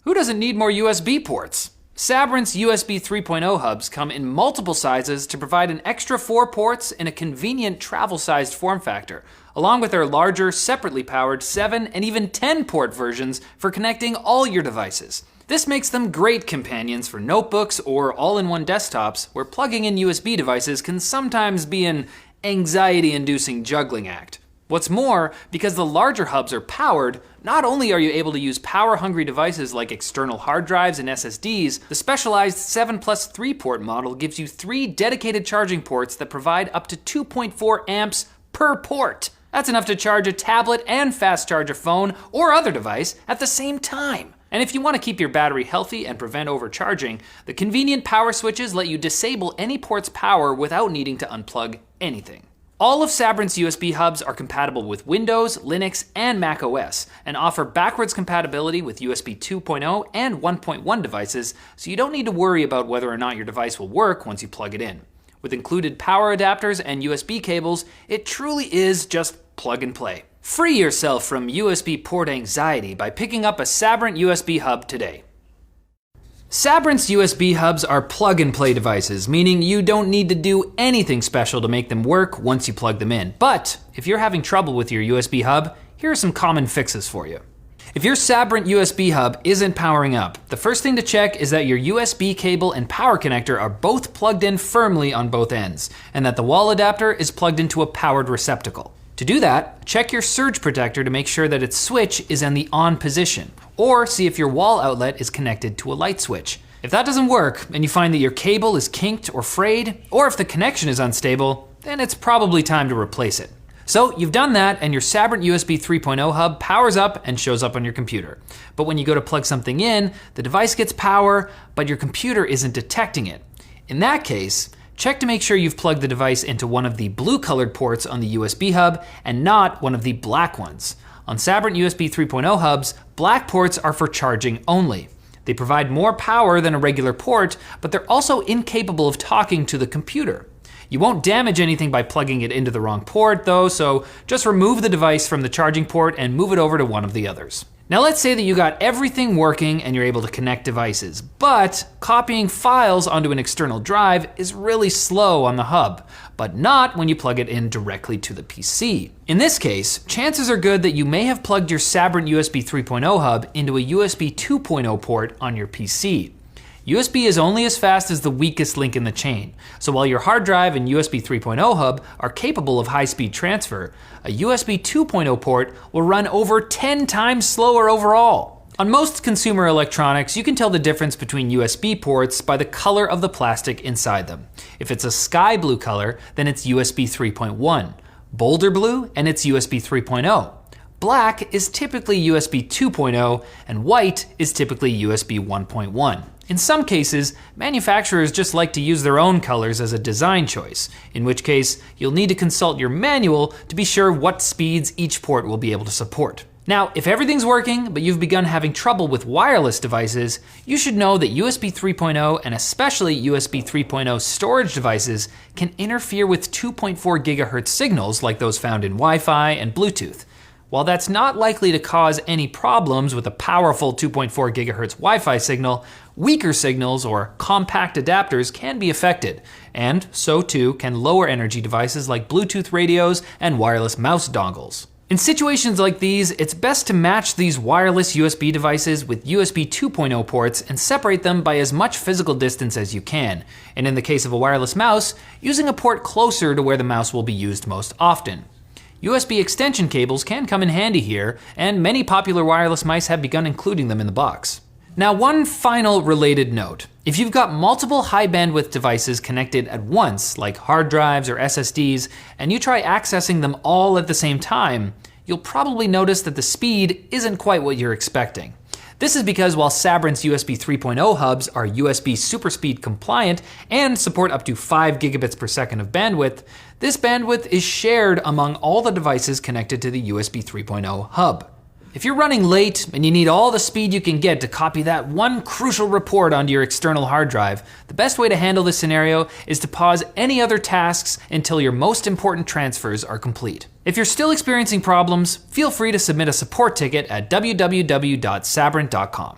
Who doesn't need more USB ports? Sabrent's USB 3.0 hubs come in multiple sizes to provide an extra 4 ports in a convenient travel-sized form factor, along with their larger, separately powered 7 and even 10 port versions for connecting all your devices. This makes them great companions for notebooks or all-in-one desktops, where plugging in USB devices can sometimes be an anxiety-inducing juggling act. What's more, because the larger hubs are powered, not only are you able to use power-hungry devices like external hard drives and SSDs, the specialized 7+3 port model gives you 3 dedicated charging ports that provide up to 2.4 amps per port. That's enough to charge a tablet and fast charge a phone or other device at the same time. And if you want to keep your battery healthy and prevent overcharging, the convenient power switches let you disable any port's power without needing to unplug anything. All of Sabrent's USB hubs are compatible with Windows, Linux, and Mac OS, and offer backwards compatibility with USB 2.0 and 1.1 devices, so you don't need to worry about whether or not your device will work once you plug it in. With included power adapters and USB cables, it truly is just plug and play. Free yourself from USB port anxiety by picking up a Sabrent USB hub today. Sabrent's USB hubs are plug-and-play devices, meaning you don't need to do anything special to make them work once you plug them in. But if you're having trouble with your USB hub, here are some common fixes for you. If your Sabrent USB hub isn't powering up, the first thing to check is that your USB cable and power connector are both plugged in firmly on both ends, and that the wall adapter is plugged into a powered receptacle. To do that, check your surge protector to make sure that its switch is in the on position, or see if your wall outlet is connected to a light switch. If that doesn't work, and you find that your cable is kinked or frayed, or if the connection is unstable, then it's probably time to replace it. So you've done that, and your Sabrent USB 3.0 hub powers up and shows up on your computer. But when you go to plug something in, the device gets power, but your computer isn't detecting it. In that case, check to make sure you've plugged the device into one of the blue-colored ports on the USB hub and not one of the black ones. On Sabrent USB 3.0 hubs, black ports are for charging only. They provide more power than a regular port, but they're also incapable of talking to the computer. You won't damage anything by plugging it into the wrong port though, so just remove the device from the charging port and move it over to one of the others. Now let's say that you got everything working and you're able to connect devices, but copying files onto an external drive is really slow on the hub, but not when you plug it in directly to the PC. In this case, chances are good that you may have plugged your Sabrent USB 3.0 hub into a USB 2.0 port on your PC. USB is only as fast as the weakest link in the chain, so while your hard drive and USB 3.0 hub are capable of high-speed transfer, a USB 2.0 port will run over 10 times slower overall. On most consumer electronics, you can tell the difference between USB ports by the color of the plastic inside them. If it's a sky blue color, then it's USB 3.1. Boulder blue, and it's USB 3.0. Black is typically USB 2.0, and white is typically USB 1.1. In some cases, manufacturers just like to use their own colors as a design choice, in which case you'll need to consult your manual to be sure what speeds each port will be able to support. Now, if everything's working, but you've begun having trouble with wireless devices, you should know that USB 3.0 and especially USB 3.0 storage devices can interfere with 2.4 GHz signals like those found in Wi-Fi and Bluetooth. While that's not likely to cause any problems with a powerful 2.4 GHz Wi-Fi signal, weaker signals or compact adapters can be affected, and so too can lower energy devices like Bluetooth radios and wireless mouse dongles. In situations like these, it's best to match these wireless USB devices with USB 2.0 ports and separate them by as much physical distance as you can, and in the case of a wireless mouse, using a port closer to where the mouse will be used most often. USB extension cables can come in handy here, and many popular wireless mice have begun including them in the box. Now, one final related note. If you've got multiple high bandwidth devices connected at once, like hard drives or SSDs, and you try accessing them all at the same time, you'll probably notice that the speed isn't quite what you're expecting. This is because while Sabrent's USB 3.0 hubs are USB SuperSpeed compliant and support up to 5 gigabits per second of bandwidth, this bandwidth is shared among all the devices connected to the USB 3.0 hub. If you're running late and you need all the speed you can get to copy that one crucial report onto your external hard drive, the best way to handle this scenario is to pause any other tasks until your most important transfers are complete. If you're still experiencing problems, feel free to submit a support ticket at www.sabrent.com.